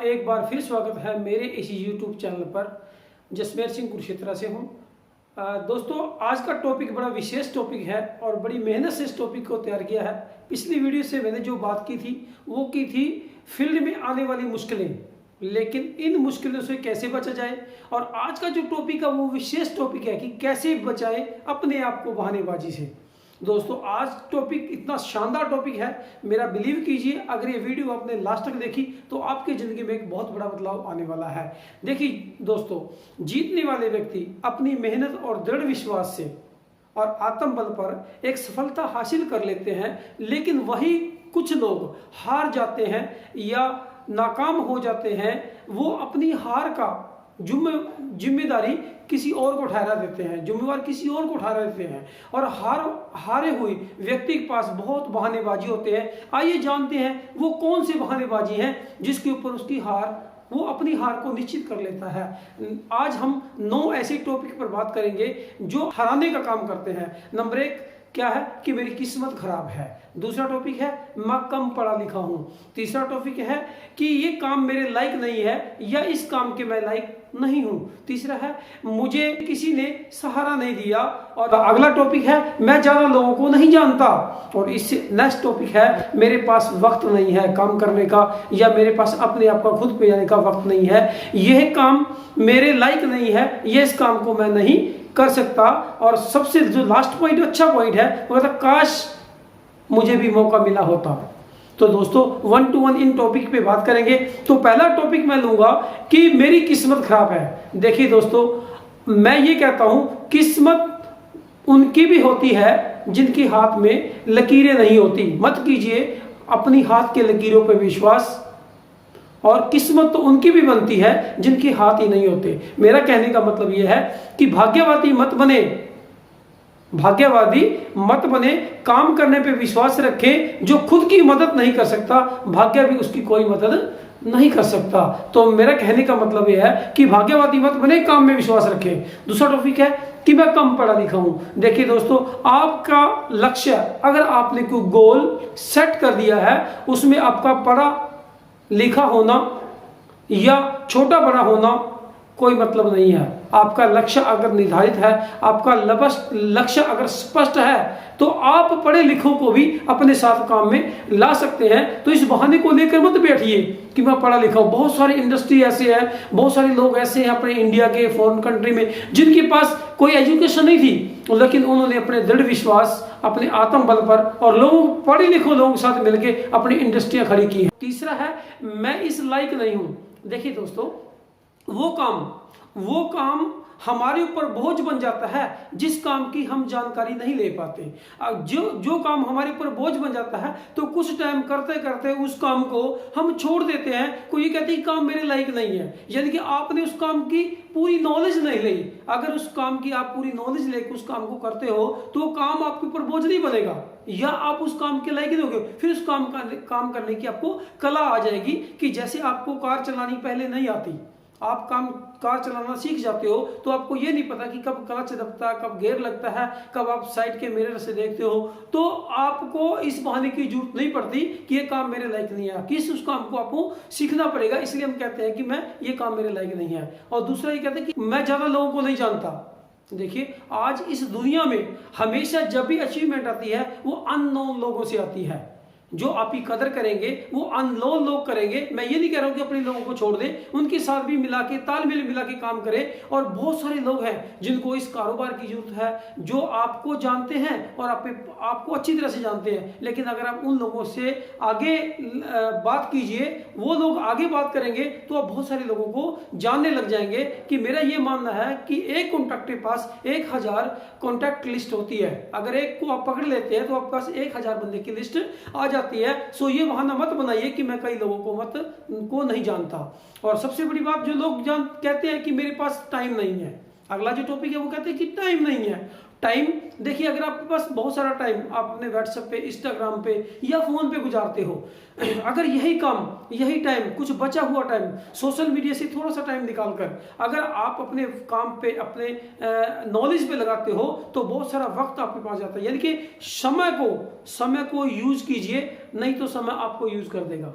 एक बार फिर स्वागत है मेरे इसी YouTube चैनल पर। जसमेर सिंह कुरुक्षेत्र से हूँ। दोस्तों, आज का टॉपिक बड़ा विशेष टॉपिक है और बड़ी मेहनत से इस टॉपिक को तैयार किया है। पिछली वीडियो से मैंने जो बात की थी वो की थी फील्ड में आने वाली मुश्किलें, लेकिन इन मुश्किलों से कैसे बचा जाए। और आज का जो टॉपिक है वो विशेष टॉपिक है कि कैसे बचाएं अपने आप को बहानेबाजी से। दोस्तों, आज टॉपिक इतना शानदार टॉपिक है, मेरा बिलीव कीजिए, अगर ये वीडियो आपने लास्ट तक देखी तो आपकी जिंदगी में एक बहुत बड़ा बदलाव आने वाला है। देखिए दोस्तों, जीतने वाले व्यक्ति अपनी मेहनत और दृढ़ विश्वास से और आत्मबल पर एक सफलता हासिल कर लेते हैं, लेकिन वही कुछ लोग हार जाते हैं या नाकाम हो जाते हैं। वो अपनी हार का जिम्मेदारी किसी और को ठहरा देते हैं, जिम्मेवार किसी और को ठहरा देते हैं और हारे हुए व्यक्ति के पास बहुत बहानेबाजी होते हैं। आइए जानते हैं वो कौन से बहानेबाजी हैं जिसके ऊपर उसकी वो अपनी हार को निश्चित कर लेता है। आज हम 9 ऐसे टॉपिक पर बात करेंगे जो हराने का काम करते हैं। नंबर 1 क्या है कि मेरी किस्मत खराब है। दूसरा टॉपिक है मैं कम पढ़ा लिखा हूं। तीसरा टॉपिक है कि ये काम मेरे लायक नहीं है या इस काम के मैं लायक नहीं हूं। तीसरा है मुझे किसी ने सहारा नहीं दिया। और अगला टॉपिक है मैं ज्यादा लोगों को नहीं जानता। और इससे नेक्स्ट टॉपिक है मेरे पास वक्त नहीं है काम करने का, या मेरे पास अपने आप का खुद पे जाने का वक्त नहीं है। यह काम मेरे लायक नहीं है, ये इस काम को मैं नहीं कर सकता। और सबसे जो लास्ट पॉइंट, अच्छा पॉइंट है, वो कहता काश मुझे भी मौका मिला होता। तो दोस्तों, 1 to 1 इन टॉपिक पे बात करेंगे। तो पहला टॉपिक मैं लूंगा कि मेरी किस्मत खराब है। देखिए दोस्तों, मैं ये कहता हूं किस्मत उनकी भी होती है जिनके हाथ में लकीरें नहीं होती। मत कीजिए अपनी हाथ के लकीरों पर विश्वास। और किस्मत तो उनकी भी बनती है जिनके हाथ ही नहीं होते। मेरा कहने का मतलब यह है कि भाग्यवादी मत बने, काम करने पे विश्वास रखें। जो खुद की मदद नहीं कर सकता, भाग्य भी उसकी कोई मदद नहीं कर सकता। तो मेरा कहने का मतलब यह है कि भाग्यवादी मत बने, काम में विश्वास रखें। दूसरा टॉपिक है कि मैं कम पढ़ा लिखा हूं। देखिए दोस्तों, आपका लक्ष्य, अगर आपने कोई गोल सेट कर दिया है, उसमें आपका पढ़ा लिखा होना या छोटा बड़ा होना कोई मतलब नहीं है। आपका लक्ष्य अगर निर्धारित है, आपका लक्ष्य अगर स्पष्ट है, तो आप पढ़े लिखों को भी अपने साथ काम में ला सकते हैं। तो इस बहाने को लेकर मत बैठिए कि मैं पढ़ा लिखा हूं। बहुत सारी इंडस्ट्री ऐसे है, बहुत सारे लोग ऐसे हैं अपने इंडिया के फॉरेन कंट्री में जिनके पास कोई एजुकेशन नहीं थी, लेकिन उन्होंने अपने दृढ़ विश्वास, अपने आत्मबल पर और पढ़े लिखे लोगों के साथ मिलकर अपनी इंडस्ट्रियां खड़ी की है। तीसरा है मैं इस लायक नहीं हूं। देखिए दोस्तों, वो काम हमारे ऊपर बोझ बन जाता है जिस काम की हम जानकारी नहीं ले पाते। जो काम हमारे ऊपर बोझ बन जाता है तो कुछ टाइम करते करते उस काम को हम छोड़ देते हैं। कोई कहते हैं काम मेरे लायक नहीं है, यानी कि आपने उस काम की पूरी नॉलेज नहीं ली। अगर उस काम की आप पूरी नॉलेज लेकर उस काम को करते हो तो वो काम आपके ऊपर बोझ नहीं बनेगा, या आप उस काम के लायक नहीं होगे। फिर उस काम करने की आपको कला आ जाएगी। कि जैसे आपको कार चलानी पहले नहीं आती, आप कार चलाना सीख जाते हो तो आपको ये नहीं पता कि कब क्लच दबता है, कब गियर लगता है, कब आप साइड के मिरर से देखते हो। तो आपको इस बहाने की जरूरत नहीं पड़ती कि ये काम मेरे लायक नहीं है। उस काम को आपको सीखना पड़ेगा। इसलिए हम कहते हैं कि ये काम मेरे लायक नहीं है। और दूसरा ये कहते हैं कि मैं ज्यादा लोगों को नहीं जानता। देखिए, आज इस दुनिया में हमेशा जब भी अचीवमेंट आती है वो अननोन लोगों से आती है। जो आपकी कदर करेंगे वो अननोन लोग करेंगे। मैं ये नहीं कह रहा हूं कि अपने लोगों को छोड़ दें, उनके साथ भी मिला के तालमेल मिला के काम करें। और बहुत सारे लोग हैं जिनको इस कारोबार की जरूरत है, जो आपको जानते हैं और आपको अच्छी तरह से जानते हैं। लेकिन अगर आप उन लोगों से आगे बात कीजिए, वो लोग आगे बात करेंगे तो आप बहुत सारे लोगों को जानने लग जाएंगे। कि मेरा ये मानना है कि एक कॉन्टैक्ट के पास 1000 कॉन्टैक्ट लिस्ट होती है। अगर एक को आप पकड़ लेते हैं तो आपके पास 1000 बंदे की लिस्ट आ जाती है। सो ये बहाना मत बनाइए कि मैं कई लोगों को नहीं जानता। और सबसे बड़ी बात, जो लोग कहते हैं कि मेरे पास टाइम नहीं है। अगला जो टॉपिक है वो कहते हैं कि टाइम नहीं है। टाइम, देखिए, अगर आपके पास बहुत सारा टाइम आप अपने व्हाट्सएप पे, इंस्टाग्राम पे या फोन पे गुजारते हो, अगर यही टाइम, कुछ बचा हुआ टाइम सोशल मीडिया से थोड़ा सा टाइम निकालकर अगर आप अपने काम पे, अपने नॉलेज पे लगाते हो तो बहुत सारा वक्त आपके पास जाता है। यानी कि समय को यूज कीजिए, नहीं तो समय आपको यूज कर देगा।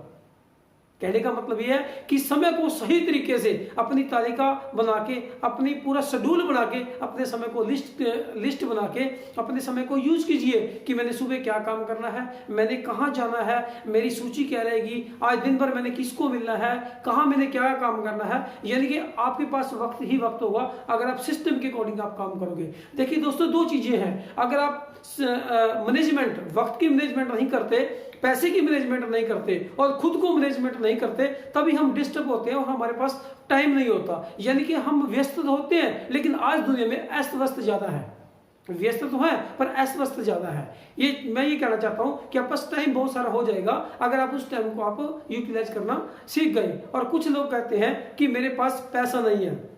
कहने का मतलब यह है कि समय को सही तरीके से अपनी तालिका बना के, अपनी पूरा शेड्यूल बना के, अपने समय को लिस्ट बना के अपने समय को यूज कीजिए कि मैंने सुबह क्या काम करना है, मैंने कहाँ जाना है, मेरी सूची क्या रहेगी, आज दिन भर मैंने किसको मिलना है, कहाँ मैंने क्या काम करना है। यानी कि आपके पास वक्त ही वक्त होगा अगर आप सिस्टम के अकॉर्डिंग आप काम करोगे। देखिए दोस्तों, दो चीजें हैं, अगर आप मैनेजमेंट, वक्त की मैनेजमेंट नहीं करते, पैसे की मैनेजमेंट नहीं करते और खुद को मैनेजमेंट नहीं करते, तभी हम डिस्टर्ब होते हैं और हमारे पास टाइम नहीं होता। यानी कि हम व्यस्त होते हैं, लेकिन आज दुनिया में अस्त व्यस्त ज्यादा है। व्यस्त तो है पर अस्त व्यस्त ज्यादा है। ये मैं ये कहना चाहता हूं कि आपके पास टाइम बहुत सारा हो जाएगा अगर आप उस टाइम को आप यूटिलाइज करना सीख गए। और कुछ लोग कहते हैं कि मेरे पास पैसा नहीं है।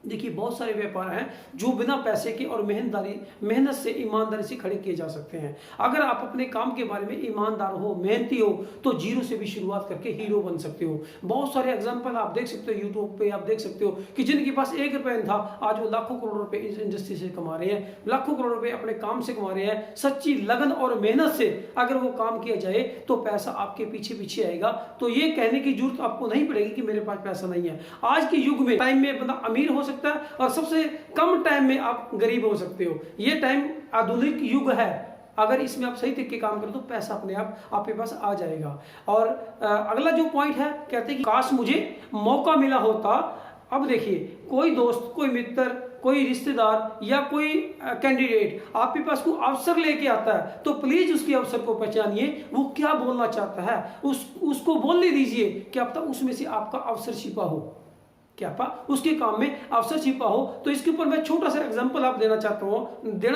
देखिए, बहुत सारे व्यापार हैं जो बिना पैसे के और मेहनत से, ईमानदारी से खड़े किए जा सकते हैं। अगर आप अपने काम के बारे में ईमानदार हो, मेहनती हो, तो जीरो से भी शुरुआत करके हीरो बन सकते हो। बहुत सारे एग्जांपल आप देख सकते हो, यूट्यूब पे आप देख सकते हो कि जिनके पास 1 रुपया था, आज वो लाखों करोड़ रुपए इस इंडस्ट्री से कमा रहे हैं, लाखों करोड़ रुपए अपने काम से कमा रहे हैं। सच्ची लगन और मेहनत से अगर वो काम किया जाए तो पैसा आपके पीछे पीछे आएगा। तो ये कहने की जरूरत आपको नहीं पड़ेगी कि मेरे पास पैसा नहीं है। आज के युग में टाइम में बंदा अमीर हो सकता है और सबसे कम टाइम में आप गरीब हो सकते हो। ये टाइम आधुनिक युग है, अगर इसमें आप सही तरीके काम करो तो पैसा अपने आप आपके पास आ जाएगा। और अगला जो पॉइंट है, कहते हैं कि काश मुझे मौका मिला होता। अब देखिए, कोई दोस्त, कोई मित्र, कोई रिश्तेदार या कोई कैंडिडेट आपके पास कोई अवसर लेके आता है तो प्लीज उसके अवसर को पहचानिए, वो क्या बोलना चाहता है उसको बोलने दीजिए। क्या पता उसमें से आपका अवसर छिपा हो, क्या पता उसके काम में अवसर छिपा हो। तो इसके ऊपर मैं छोटा सा एग्जांपल आप देना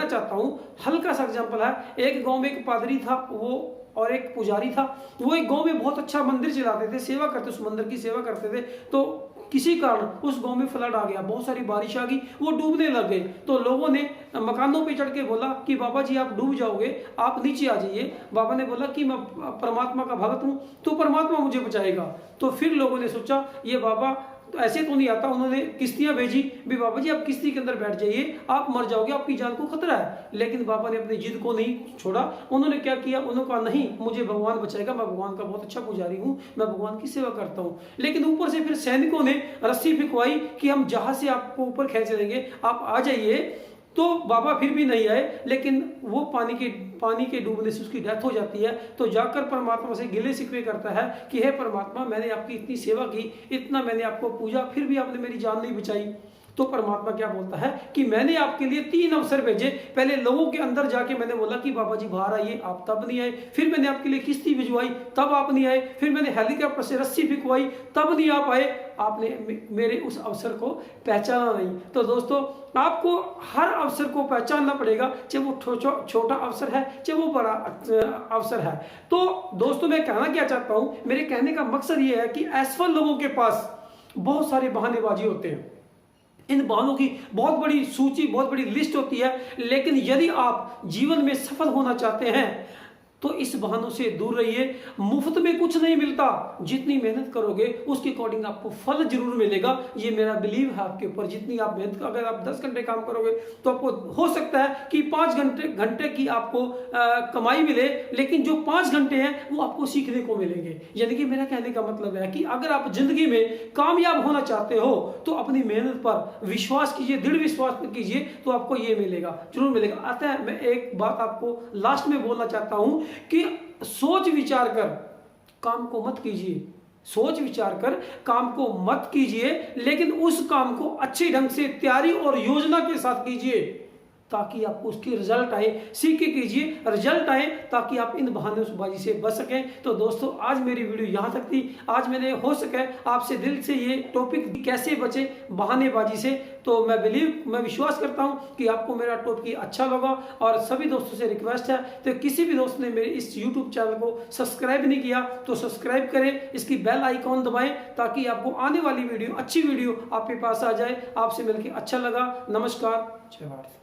चाहता हूँ। हल्का सा एग्जांपल है। एक गांव में एक पादरी था, वो और एक पुजारी था। वो एक गांव में बहुत अच्छा मंदिर चलाते थे, सेवा करते, उस मंदिर की सेवा करते थे। तो किसी कारण उस गांव में फ्लड आ गया, बहुत सारी बारिश आ गई, वो डूबने लग गए। तो लोगों ने मकानों पे चढ़ के बोला कि बाबा जी आप डूब जाओगे, आप नीचे आ जाइए। बाबा ने बोला कि मैं परमात्मा का भक्त हूँ, तो परमात्मा मुझे बचाएगा। तो फिर लोगों ने सोचा ये बाबा तो ऐसे तो नहीं आता। उन्होंने किश्तियां भेजी, भी बाबा जी आप किश्ती के अंदर बैठ जाइए, आप मर जाओगे, आपकी जान को खतरा है। लेकिन बाबा ने अपनी जिद को नहीं छोड़ा। उन्होंने क्या किया, उन्होंने कहा नहीं, मुझे भगवान बचाएगा, मैं भगवान का बहुत अच्छा पुजारी हूँ, मैं भगवान की सेवा करता हूँ। लेकिन ऊपर से फिर सैनिकों ने रस्सी फिकवाई कि हम जहाज से आपको ऊपर खींच लेंगे, आप आ जाइए। तो बाबा फिर भी नहीं आए, लेकिन वो पानी के डूबने से उसकी डेथ हो जाती है। तो जाकर परमात्मा से गिले शिकवे करता है कि हे परमात्मा, मैंने आपकी इतनी सेवा की, इतना मैंने आपको पूजा, फिर भी आपने मेरी जान नहीं बचाई। तो परमात्मा क्या बोलता है कि मैंने आपके लिए 3 अवसर भेजे। पहले लोगों के अंदर जाके मैंने बोला कि बाबा जी बाहर आइए, आप तब नहीं आए। फिर मैंने आपके लिए किश्ती भिजवाई, तब आप नहीं आए। फिर मैंने हेलीकॉप्टर से रस्सी फिकवाई, तब नहीं आप आए। आपने मेरे उस अवसर को पहचाना नहीं। तो दोस्तों, आपको हर अवसर को पहचानना पड़ेगा, चाहे वो छोटा अवसर है, चाहे वो बड़ा अवसर है। तो दोस्तों, मैं कहना क्या चाहता हूं, मेरे कहने का मकसद ये है कि असफल लोगों के पास बहुत सारे बहानेबाजी होते हैं। इन बहानों की बहुत बड़ी सूची, बहुत बड़ी लिस्ट होती है। लेकिन यदि आप जीवन में सफल होना चाहते हैं तो इस बहानों से दूर रहिए। मुफ्त में कुछ नहीं मिलता, जितनी मेहनत करोगे उसके अकॉर्डिंग आपको फल जरूर मिलेगा। ये मेरा बिलीव है आपके ऊपर। जितनी आप मेहनत, अगर आप 10 घंटे काम करोगे तो आपको हो सकता है कि 5 घंटे की आपको कमाई मिले, लेकिन जो 5 घंटे हैं वो आपको सीखने को मिलेंगे। यानी कि मेरा कहने का मतलब है कि अगर आप जिंदगी में कामयाब होना चाहते हो तो अपनी मेहनत पर विश्वास कीजिए, दृढ़ विश्वास कीजिए, तो आपको ये मिलेगा, जरूर मिलेगा। अतः मैं एक बात आपको लास्ट में बोलना चाहता हूं कि सोच विचार कर काम को मत कीजिए। सोच विचार कर काम को मत कीजिए, लेकिन उस काम को अच्छे ढंग से तैयारी और योजना के साथ कीजिए ताकि आपको उसके रिजल्ट आए। सीख के कीजिए, रिजल्ट आए, ताकि आप इन बहानेबाजी से बच सकें। तो दोस्तों, आज मेरी वीडियो यहाँ तक थी। आज मैंने हो सके आपसे दिल से ये टॉपिक कैसे बचे बहानेबाजी से, तो मैं विश्वास करता हूँ कि आपको मेरा टॉपिक अच्छा लगा। और सभी दोस्तों से रिक्वेस्ट है, तो किसी भी दोस्त ने मेरे इस यूट्यूब चैनल को सब्सक्राइब नहीं किया तो सब्सक्राइब करें, इसकी बेल आइकॉन दबाएं ताकि आपको आने वाली वीडियो, अच्छी वीडियो आपके पास आ जाए। आपसे मिलकर अच्छा लगा। नमस्कार, जय भारत।